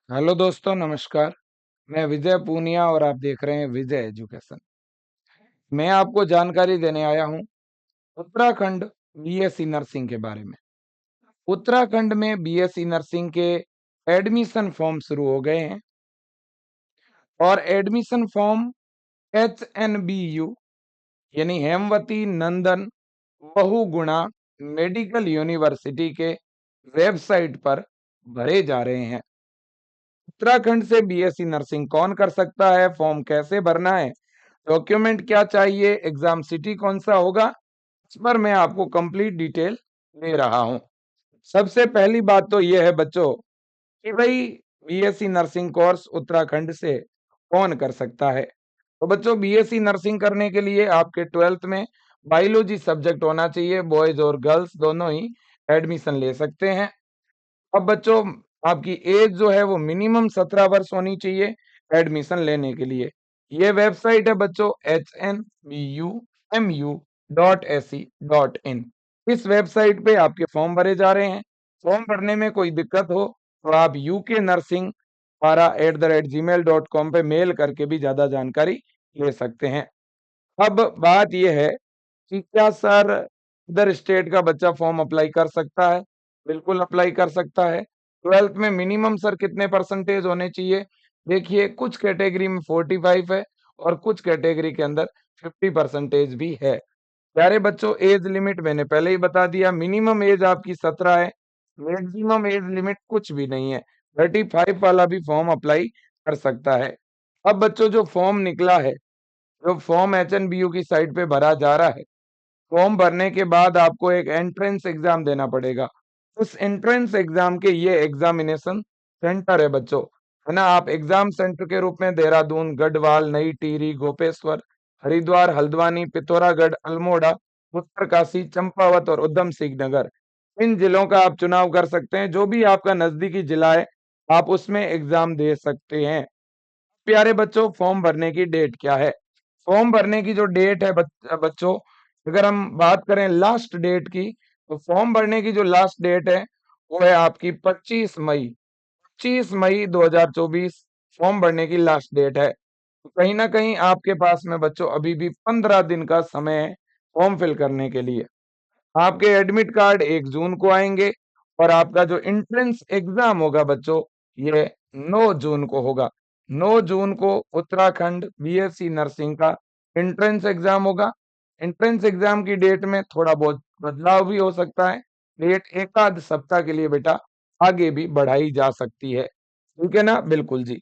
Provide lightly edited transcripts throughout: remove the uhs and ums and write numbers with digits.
Hello दोस्तों, नमस्कार। मैं विजय पूनिया और आप देख रहे हैं विजय एजुकेशन। मैं आपको जानकारी देने आया हूं उत्तराखंड बीएससी नर्सिंग के बारे में। उत्तराखंड में बीएससी नर्सिंग के एडमिशन फॉर्म शुरू हो गए हैं और एडमिशन फॉर्म एचएनबीयू यानी हेमवती नंदन बहुगुणा मेडिकल यूनिवर्सिटी के वेबसाइट पर भरे जा रहे हैं। उत्तराखंड से बीएससी नर्सिंग कौन कर सकता है, फॉर्म कैसे भरना है, डॉक्यूमेंट क्या चाहिए, एग्जाम सिटी कौन सा होगा, इस पर मैं आपको कंप्लीट डिटेल दे रहा हूं। सबसे पहली बात तो यह है बच्चों कि भाई बीएससी नर्सिंग कोर्स उत्तराखंड से कौन कर सकता है। तो बच्चों बीएससी नर्सिंग करने के लिए आपके 12th में बायोलॉजी सब्जेक्ट होना चाहिए। बॉयज और गर्ल्स दोनों ही एडमिशन ले सकते हैं। अब बच्चों आपकी एज जो है वो मिनिमम 17 वर्ष होनी चाहिए एडमिशन लेने के लिए। ये वेबसाइट है बच्चों hnbumu.ac.in। इस वेबसाइट पे आपके फॉर्म भरे जा रहे हैं। फॉर्म भरने में कोई दिक्कत हो तो आप uknursing@gmail.com पे मेल करके भी ज्यादा जानकारी ले सकते हैं। अब बात यह है कि क्या सर अदर स्टेट का बच्चा फॉर्म अप्लाई कर सकता है? बिल्कुल अप्लाई कर सकता है। 12th में मिनिमम सर कितने परसेंटेज होने चाहिए? देखिए कुछ कैटेगरी में 45 है और कुछ कैटेगरी के अंदर 50% भी है। प्यारे बच्चों एज लिमिट मैंने पहले ही बता दिया, मिनिमम एज आपकी 17 है, मैक्सिमम एज लिमिट कुछ भी नहीं है। 35 वाला भी फॉर्म अप्लाई कर सकता है। अब बच्चों जो फॉर्म निकला है, जो फॉर्म एचएनबीयू की साइट पे भरा जा रहा है, फॉर्म भरने के बाद आपको एक एंट्रेंस एग्जाम देना पड़ेगा। उस एंट्रेंस एग्जाम के ये एग्जामिनेशन सेंटर है बच्चों, है ना। आप एग्जाम सेंटर के रूप में देहरादून, गढ़वाल, नई टिहरी, गोपेश्वर, हरिद्वार, हल्द्वानी, पिथौरागढ़, अल्मोड़ा, उत्तरकाशी, चंपावत और उधम सिंह नगर, इन जिलों का आप चुनाव कर सकते हैं। जो भी आपका नजदीकी जिला है आप उसमें एग्जाम दे सकते हैं। प्यारे बच्चों फॉर्म भरने की डेट क्या है? फॉर्म भरने की जो डेट है बच्चों, अगर हम बात करें लास्ट डेट की, तो फॉर्म भरने की जो लास्ट डेट है वो है आपकी 25 मई। 25 मई 2024 फॉर्म भरने की लास्ट डेट है। तो कहीं ना कहीं आपके पास में बच्चों अभी भी 15 दिन का समय है फॉर्म फिल करने के लिए। आपके एडमिट कार्ड 1 जून को आएंगे और आपका जो एंट्रेंस एग्जाम होगा बच्चों ये 9 जून को होगा। 9 जून को उत्तराखंड बीएससी नर्सिंग का एंट्रेंस एग्जाम होगा। एंट्रेंस एग्जाम की डेट में थोड़ा बहुत बदलाव भी हो सकता है। डेट एक आध सप्ताह के लिए बेटा आगे भी बढ़ाई जा सकती है, ठीक है ना। बिल्कुल जी।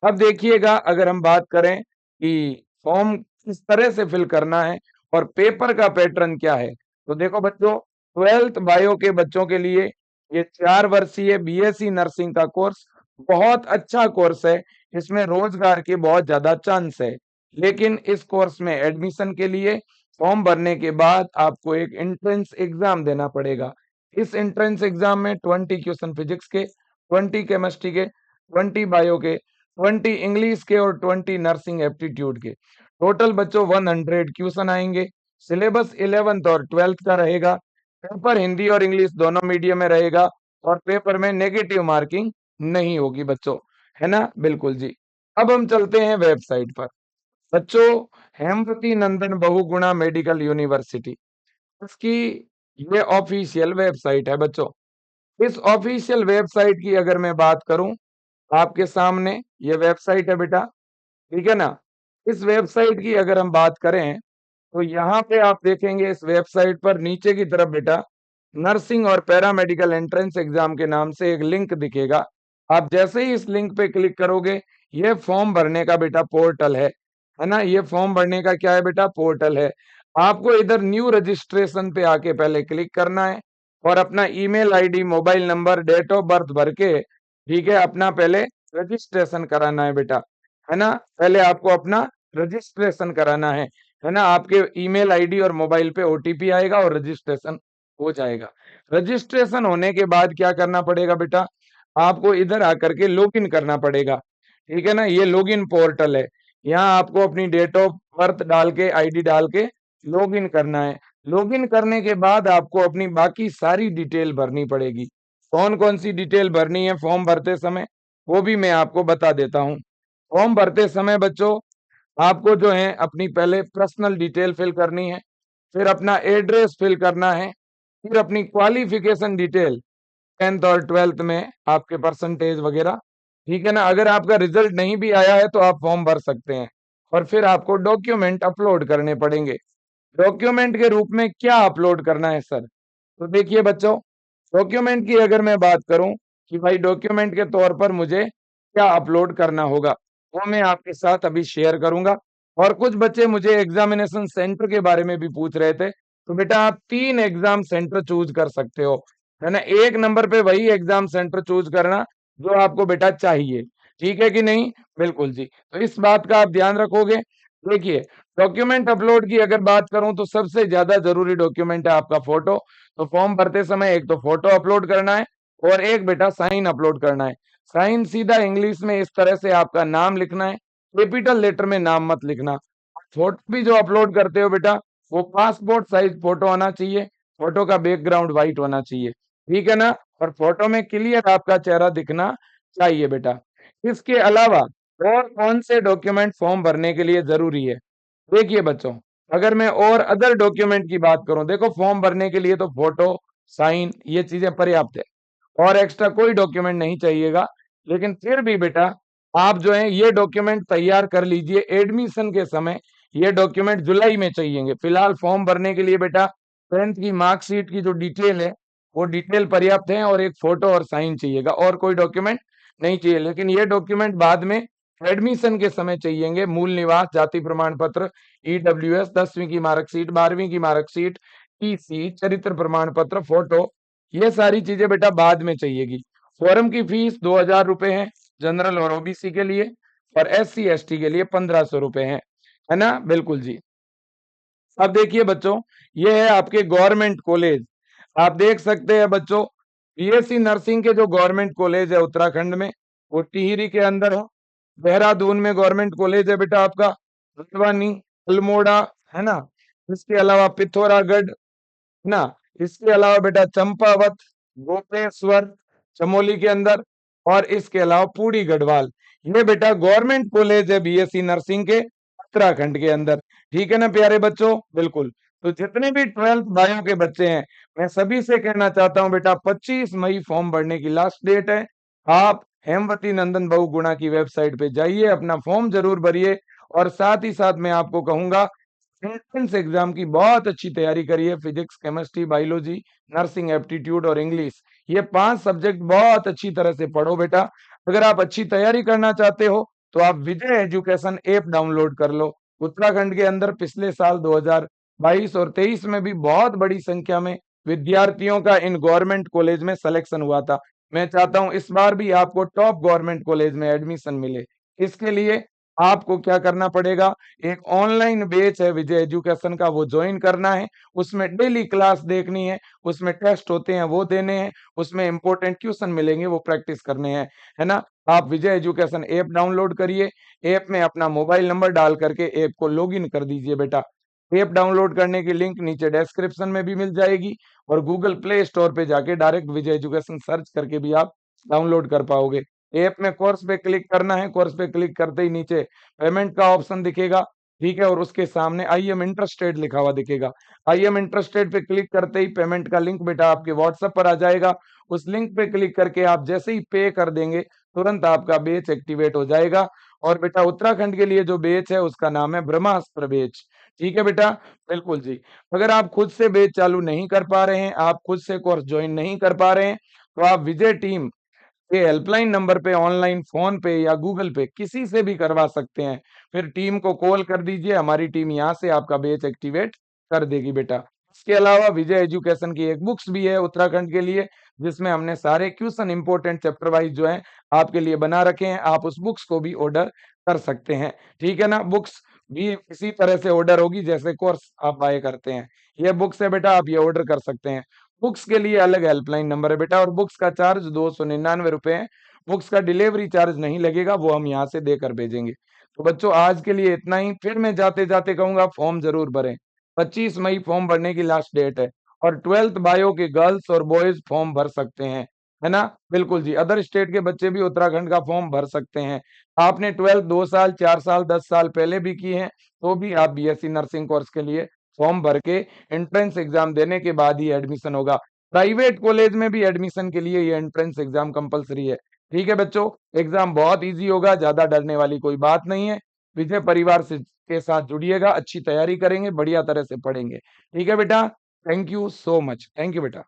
अब देखिएगा अगर हम बात करें कि फॉर्म किस तरह से फिल करना है और पेपर का पैटर्न क्या है, तो देखो बच्चों 12th बायो के बच्चों के लिए ये 4 वर्षीय बीएससी नर्सिंग का कोर्स बहुत अच्छा कोर्स है। इसमें रोजगार के बहुत ज्यादा चांस है। लेकिन इस कोर्स में एडमिशन के लिए फॉर्म भरने के बाद आपको एक एंट्रेंस एग्जाम देना पड़ेगा। इस एंट्रेंस एग्जाम में 20 क्वेश्चन फिजिक्स के, 20 केमिस्ट्री के, 20 बायो के, 20 इंग्लिश के और 20 नर्सिंग एप्टीट्यूड के, टोटल बच्चों 100 क्वेश्चन आएंगे। सिलेबस 11th और 12th का रहेगा। पेपर हिंदी और इंग्लिश दोनों मीडियम में रहेगा और पेपर में नेगेटिव मार्किंग नहीं होगी बच्चों, है ना। बिल्कुल जी। अब हम चलते हैं वेबसाइट पर बच्चों। हेमवती नंदन बहुगुणा मेडिकल यूनिवर्सिटी, इसकी ये ऑफिशियल वेबसाइट है बच्चों। इस ऑफिशियल वेबसाइट की अगर मैं बात करूं, आपके सामने ये वेबसाइट है बेटा, ठीक है ना। इस वेबसाइट की अगर हम बात करें तो यहाँ पे आप देखेंगे इस वेबसाइट पर नीचे की तरफ बेटा नर्सिंग और पैरामेडिकल एंट्रेंस एग्जाम के नाम से एक लिंक दिखेगा। आप जैसे ही इस लिंक पे क्लिक करोगे ये फॉर्म भरने का बेटा पोर्टल है ना। ये फॉर्म भरने का क्या है बेटा? पोर्टल है। आपको इधर न्यू रजिस्ट्रेशन पे आके पहले क्लिक करना है और अपना email ID, mobile number, date of birth भर के, ठीक है, अपना पहले रजिस्ट्रेशन कराना है बेटा, है ना। पहले आपको अपना रजिस्ट्रेशन कराना है ना। आपके ईमेल आईडी और मोबाइल पे ओटीपी आएगा और रजिस्ट्रेशन हो जाएगा। रजिस्ट्रेशन होने के बाद क्या करना पड़ेगा बेटा? आपको इधर आकर के लॉगिन करना पड़ेगा, ठीक है ना। ये लॉगिन पोर्टल है। यहाँ आपको अपनी डेट ऑफ बर्थ डाल के, आईडी डाल के लॉगिन करना है। लॉगिन करने के बाद आपको अपनी बाकी सारी डिटेल भरनी पड़ेगी। कौन कौन सी डिटेल भरनी है फॉर्म भरते समय? वो भी मैं आपको बता देता हूँ। फॉर्म भरते समय बच्चों आपको जो है अपनी पहले पर्सनल डिटेल फिल करनी है, फिर अपना एड्रेस फिल करना है, फिर अपनी क्वालिफिकेशन डिटेल 10th और 12th में आपके परसेंटेज वगैरह, ठीक है ना? अगर आपका रिजल्ट नहीं भी आया है तो आप फॉर्म भर सकते हैं और फिर आपको डॉक्यूमेंट अपलोड करने पड़ेंगे। डॉक्यूमेंट के रूप में क्या अपलोड करना है सर? तो देखिए बच्चों, डॉक्यूमेंट की अगर मैं बात करूं कि भाई डॉक्यूमेंट के तौर पर मुझे क्या अपलोड करना होगा, वो मैं आपके साथ अभी शेयर करूंगा। और कुछ बच्चे मुझे एग्जामिनेशन सेंटर के बारे में भी पूछ रहे थे, तो बेटा आप 3 एग्जाम सेंटर चूज कर सकते हो, है ना? 1 नंबर पे वही एग्जाम सेंटर चूज करना जो आपको बेटा चाहिए, ठीक है कि नहीं? बिल्कुल जी। तो इस बात का आप ध्यान रखोगे। देखिए, डॉक्यूमेंट अपलोड की अगर बात करूं तो सबसे ज्यादा जरूरी डॉक्यूमेंट है आपका फोटो। तो फॉर्म भरते समय एक तो फोटो अपलोड करना है और एक बेटा साइन अपलोड करना है। साइन सीधा इंग्लिश में इस तरह से आपका नाम लिखना है, कैपिटल लेटर में नाम मत लिखना। फोटो भी जो अपलोड करते हो बेटा, वो पासपोर्ट साइज फोटो आना चाहिए। फोटो का बैकग्राउंड व्हाइट होना चाहिए, ठीक है ना? और फोटो में क्लियर आपका चेहरा दिखना चाहिए बेटा। इसके अलावा और कौन से डॉक्यूमेंट फॉर्म भरने के लिए जरूरी है? देखिए बच्चों, अगर मैं और अदर डॉक्यूमेंट की बात करूं, देखो फॉर्म भरने के लिए तो फोटो, साइन ये चीजें पर्याप्त है और एक्स्ट्रा कोई डॉक्यूमेंट नहीं चाहिएगा। लेकिन फिर भी बेटा आप जो है ये डॉक्यूमेंट तैयार कर लीजिए एडमिशन के समय। ये डॉक्यूमेंट जुलाई में चाहिएंगे। फिलहाल फॉर्म भरने के लिए बेटा 10th की मार्कशीट की जो डिटेल है वो डिटेल पर्याप्त है और एक फोटो और साइन चाहिएगा, और कोई डॉक्यूमेंट नहीं चाहिए। लेकिन ये डॉक्यूमेंट बाद में एडमिशन के समय चाहिएंगे। मूल निवास, जाति प्रमाण पत्र, ईडब्ल्यूएस, 10वीं की मार्कशीट, 12वीं की मार्कशीट, टीसी, चरित्र प्रमाण पत्र, फोटो, ये सारी चीजें बेटा बाद में चाहिएगी। फॉर्म की फीस 2000 रुपए है जनरल और ओबीसी के लिए, और एससी एसटी के लिए 1500 रुपए है ना? बिल्कुल जी। अब देखिए बच्चों, ये है आपके गवर्नमेंट कॉलेज। आप देख सकते हैं बच्चों, बीएससी नर्सिंग के जो गवर्नमेंट कॉलेज है उत्तराखंड में, वो टिहरी के अंदर है। देहरादून में गवर्नमेंट कॉलेज है बेटा आपका, हल्द्वानी, अल्मोड़ा, है ना? इसके अलावा पिथौरागढ़, ना, इसके अलावा बेटा चंपावत, गोपेश्वर, चमोली के अंदर, और इसके अलावा पूरी गढ़वाल। ये बेटा गवर्नमेंट कॉलेज है बीएससी नर्सिंग के उत्तराखंड के अंदर, ठीक है ना प्यारे बच्चों? बिल्कुल। तो जितने भी 12th बायो के बच्चे हैं, मैं सभी से कहना चाहता हूं बेटा 25 मई फॉर्म भरने की लास्ट डेट है। आप हेमवती नंदन बहुगुणा की वेबसाइट पे जाइए, अपना फॉर्म जरूर भरिए, और साथ ही साथ मैं आपको कहूंगा एंट्रेंस एग्जाम की बहुत अच्छी तैयारी करिए। Physics, chemistry, biology, nursing aptitude और इंग्लिश, ये 5 सब्जेक्ट बहुत अच्छी तरह से पढ़ो बेटा। अगर आप अच्छी तैयारी करना चाहते हो तो आप विजय एजुकेशन ऐप डाउनलोड कर लो। उत्तराखंड के अंदर पिछले साल 2022 और 23 में भी बहुत बड़ी संख्या में विद्यार्थियों का इन गवर्नमेंट कॉलेज में सिलेक्शन हुआ था। मैं चाहता हूं इस बार भी आपको टॉप गवर्नमेंट कॉलेज में एडमिशन मिले। इसके लिए आपको क्या करना पड़ेगा, एक ऑनलाइन बैच है विजय एजुकेशन का, वो ज्वाइन करना है। उसमें डेली क्लास देखनी है, उसमें टेस्ट होते हैं वो देने हैं, उसमें इंपॉर्टेंट क्वेश्चन मिलेंगे वो प्रैक्टिस करने हैं, है ना? आप विजय एजुकेशन ऐप डाउनलोड करिए। ऐप में अपना मोबाइल नंबर डाल करके ऐप को लॉगिन कर दीजिए बेटा। ऐप डाउनलोड करने की लिंक नीचे डिस्क्रिप्शन में भी मिल जाएगी, और गूगल प्ले स्टोर पे जाके डायरेक्ट विजय एजुकेशन सर्च करके भी आप डाउनलोड कर पाओगे। ऐप में कोर्स पे क्लिक करना है, कोर्स पे क्लिक करते ही नीचे पेमेंट का ऑप्शन दिखेगा, ठीक है? और उसके सामने आई एम इंटरेस्टेड लिखा हुआ दिखेगा। आई एम इंटरेस्टेड पे क्लिक करते ही पेमेंट का लिंक बेटा आपके व्हाट्सएप पर आ जाएगा। उस लिंक पे क्लिक करके आप जैसे ही पे कर देंगे, तुरंत आपका बैच एक्टिवेट हो जाएगा। और बेटा उत्तराखंड के लिए जो बैच है उसका नाम है ब्रह्मास्त्र बैच, ठीक है बेटा? बिल्कुल जी। अगर आप खुद से बैच चालू नहीं कर पा रहे हैं, आप खुद से कोर्स ज्वाइन नहीं कर पा रहे हैं, तो आप विजय टीम ये हेल्पलाइन नंबर पे ऑनलाइन फोन पे या गूगल पे किसी से भी करवा सकते हैं। फिर टीम को कॉल कर दीजिए, हमारी टीम यहाँ से आपका बैच एक्टिवेट कर देगी बेटा। इसके अलावा विजय एजुकेशन की एक बुक्स भी है उत्तराखंड के लिए, जिसमें हमने सारे क्वेश्चन इंपॉर्टेंट चैप्टर वाइज जो है आपके लिए बना रखे हैं। आप उस बुक्स को भी ऑर्डर कर सकते हैं, ठीक है ना? बुक्स भी इसी तरह से ऑर्डर होगी जैसे कोर्स आप बाय करते हैं। ये बुक्स है बेटा, आप ये ऑर्डर कर सकते हैं। बुक्स के लिए अलग हेल्पलाइन नंबर है बेटा, और बुक्स का चार्ज 299 रुपए है। बुक्स का डिलीवरी चार्ज नहीं लगेगा, वो हम यहाँ से देकर भेजेंगे। तो बच्चों आज के लिए इतना ही। फिर मैं जाते जाते कहूंगा फॉर्म जरूर भरें। 25 मई फॉर्म भरने की लास्ट डेट है, और 12th बायो के गर्ल्स और बॉयज फॉर्म भर सकते हैं। है ना? बिल्कुल जी, अदर स्टेट के बच्चे भी उत्तराखंड का फॉर्म भर सकते हैं। आपने 12th 2 साल, 4 साल, 10 साल पहले भी की है, तो भी आप बीएससी नर्सिंग कोर्स के लिए फॉर्म भर के एंट्रेंस एग्ज़ाम देने के बाद ही एडमिशन होगा। प्राइवेट कॉलेज में भी एडमिशन के लिए ये एंट्रेंस एग्ज़ाम कंपल्सरी है। ठीक है बच्चों, एग्ज़ाम बहुत ईज़ी होगा, ज़्यादा डरने वाली कोई बात नहीं है। विजय परिवार से के साथ जुड़िएगा, अच्छी तैयारी करेंगे, बढ़िया तरह से पढ़ेंगे। ठीक है बेटा? Thank you so much. Thank you बेटा।